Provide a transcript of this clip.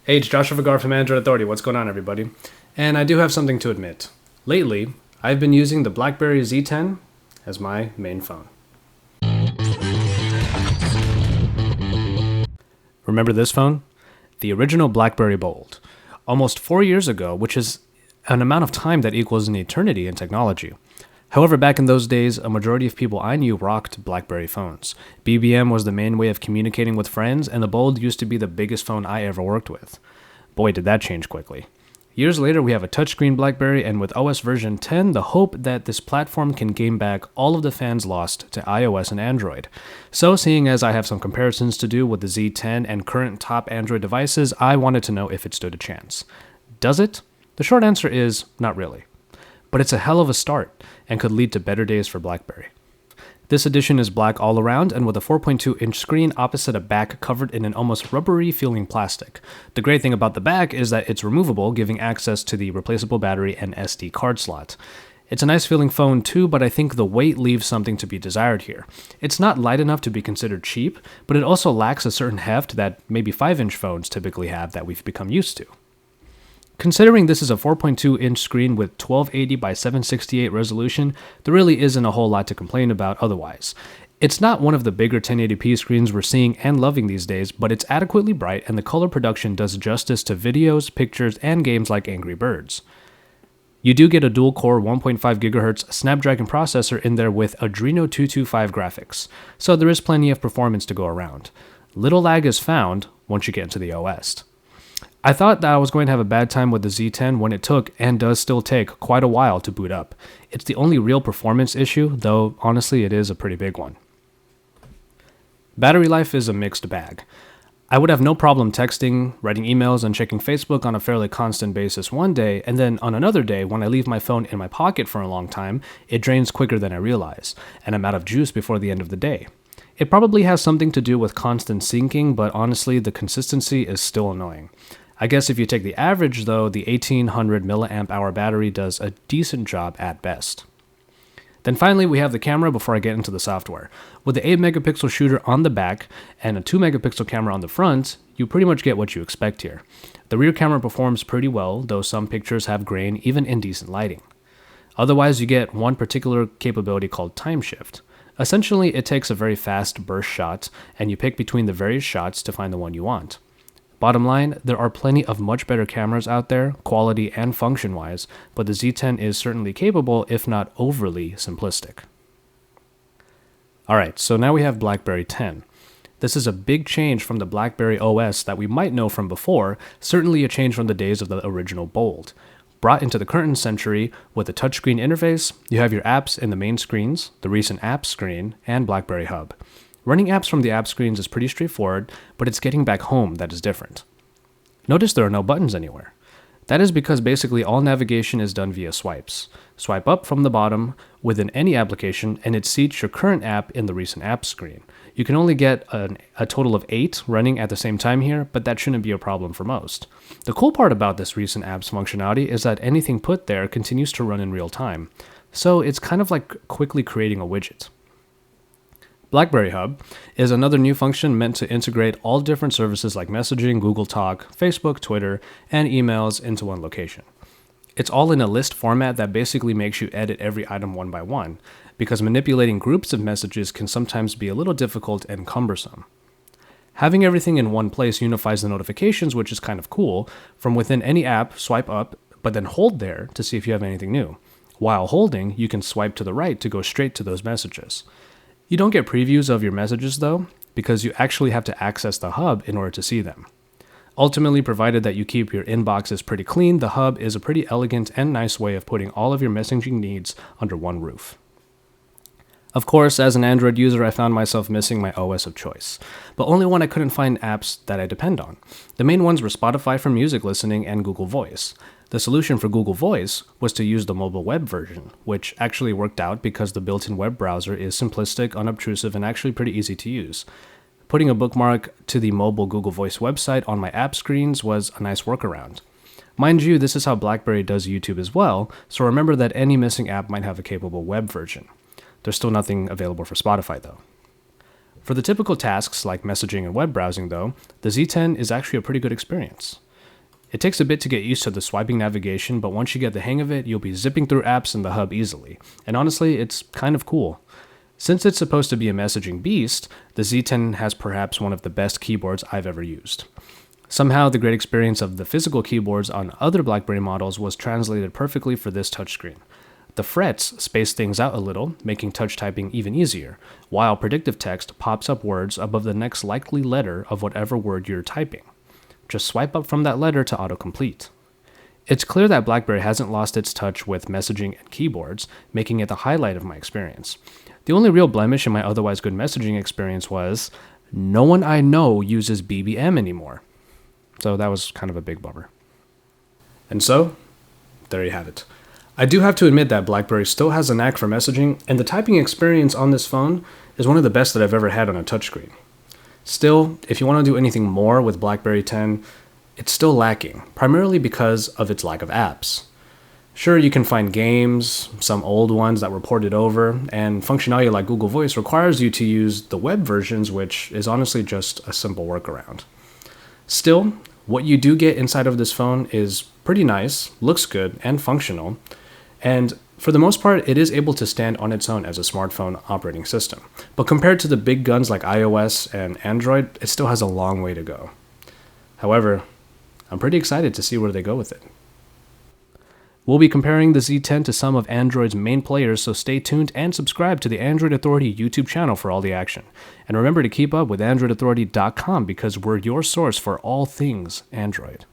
Hey, it's Joshua Vergara from Android Authority. What's going on, everybody? And I do have something to admit. Lately, I've been using the BlackBerry Z10 as my main phone. Remember this phone? The original BlackBerry Bold. Almost 4 years ago, which is an amount of time that equals an eternity in technology. However, back in those days, a majority of people I knew rocked BlackBerry phones. BBM was the main way of communicating with friends, and the Bold used to be the biggest phone I ever worked with. Boy, did that change quickly. Years later, we have a touchscreen BlackBerry, and with OS version 10, the hope that this platform can gain back all of the fans lost to iOS and Android. So, seeing as I have some comparisons to do with the Z10 and current top Android devices, I wanted to know if it stood a chance. Does it? The short answer is, not really. But it's a hell of a start, and could lead to better days for BlackBerry. This edition is black all around and with a 4.2-inch screen opposite a back covered in an almost rubbery feeling plastic. The great thing about the back is that it's removable, giving access to the replaceable battery and SD card slot. It's a nice feeling phone too, but I think the weight leaves something to be desired here. It's not light enough to be considered cheap, but it also lacks a certain heft that maybe 5-inch phones typically have that we've become used to. Considering this is a 4.2-inch screen with 1280 by 768 resolution, there really isn't a whole lot to complain about otherwise. It's not one of the bigger 1080p screens we're seeing and loving these days, but it's adequately bright and the color production does justice to videos, pictures, and games like Angry Birds. You do get a dual-core 1.5 GHz Snapdragon processor in there with Adreno 225 graphics, so there is plenty of performance to go around. Little lag is found once you get into the OS. I thought that I was going to have a bad time with the Z10 when it took, and does still take, quite a while to boot up. It's the only real performance issue, though honestly it is a pretty big one. Battery life is a mixed bag. I would have no problem texting, writing emails, and checking Facebook on a fairly constant basis one day, and then on another day, when I leave my phone in my pocket for a long time, it drains quicker than I realize, and I'm out of juice before the end of the day. It probably has something to do with constant syncing, but honestly, the consistency is still annoying. I guess if you take the average though, the 1800 mAh battery does a decent job at best. Then finally we have the camera before I get into the software. With the 8 megapixel shooter on the back and a 2 megapixel camera on the front, you pretty much get what you expect here. The rear camera performs pretty well, though some pictures have grain even in decent lighting. Otherwise you get one particular capability called time shift. Essentially it takes a very fast burst shot and you pick between the various shots to find the one you want. Bottom line, there are plenty of much better cameras out there, quality and function-wise, but the Z10 is certainly capable, if not overly simplistic. Alright, so now we have BlackBerry 10. This is a big change from the BlackBerry OS that we might know from before, certainly a change from the days of the original Bold. Brought into the current century with a touchscreen interface, you have your apps in the main screens, the recent apps screen, and BlackBerry Hub. Running apps from the app screens is pretty straightforward, but it's getting back home that is different. Notice there are no buttons anywhere. That is because basically all navigation is done via swipes. Swipe up from the bottom within any application and it seats your current app in the recent app screen. You can only get a total of 8 running at the same time here, but that shouldn't be a problem for most. The cool part about this recent apps functionality is that anything put there continues to run in real time. So it's kind of like quickly creating a widget. BlackBerry Hub is another new function meant to integrate all different services like messaging, Google Talk, Facebook, Twitter, and emails into one location. It's all in a list format that basically makes you edit every item one by one, because manipulating groups of messages can sometimes be a little difficult and cumbersome. Having everything in one place unifies the notifications, which is kind of cool. From within any app, swipe up, but then hold there to see if you have anything new. While holding, you can swipe to the right to go straight to those messages. You don't get previews of your messages though, because you actually have to access the hub in order to see them. Ultimately, provided that you keep your inboxes pretty clean, the hub is a pretty elegant and nice way of putting all of your messaging needs under one roof. Of course, as an Android user, I found myself missing my OS of choice, but only when I couldn't find apps that I depend on. The main ones were Spotify for music listening and Google Voice. The solution for Google Voice was to use the mobile web version, which actually worked out because the built-in web browser is simplistic, unobtrusive, and actually pretty easy to use. Putting a bookmark to the mobile Google Voice website on my app screens was a nice workaround. Mind you, this is how BlackBerry does YouTube as well, so remember that any missing app might have a capable web version. There's still nothing available for Spotify though. For the typical tasks like messaging and web browsing though, the Z10 is actually a pretty good experience. It takes a bit to get used to the swiping navigation, but once you get the hang of it, you'll be zipping through apps in the hub easily. And honestly, it's kind of cool. Since it's supposed to be a messaging beast, the Z10 has perhaps one of the best keyboards I've ever used. Somehow, the great experience of the physical keyboards on other BlackBerry models was translated perfectly for this touchscreen. The frets space things out a little, making touch typing even easier, while predictive text pops up words above the next likely letter of whatever word you're typing. Just swipe up from that letter to autocomplete. It's clear that BlackBerry hasn't lost its touch with messaging and keyboards, making it the highlight of my experience. The only real blemish in my otherwise good messaging experience was no one I know uses BBM anymore. So that was kind of a big bummer. And so, there you have it. I do have to admit that BlackBerry still has a knack for messaging, and the typing experience on this phone is one of the best that I've ever had on a touchscreen. Still, if you want to do anything more with BlackBerry 10, it's still lacking, primarily because of its lack of apps. Sure, you can find games, some old ones that were ported over, and functionality like Google Voice requires you to use the web versions, which is honestly just a simple workaround. Still, what you do get inside of this phone is pretty nice, looks good, and functional, and for the most part, it is able to stand on its own as a smartphone operating system. But compared to the big guns like iOS and Android, it still has a long way to go. However, I'm pretty excited to see where they go with it. We'll be comparing the Z10 to some of Android's main players, so stay tuned and subscribe to the Android Authority YouTube channel for all the action. And remember to keep up with AndroidAuthority.com because we're your source for all things Android.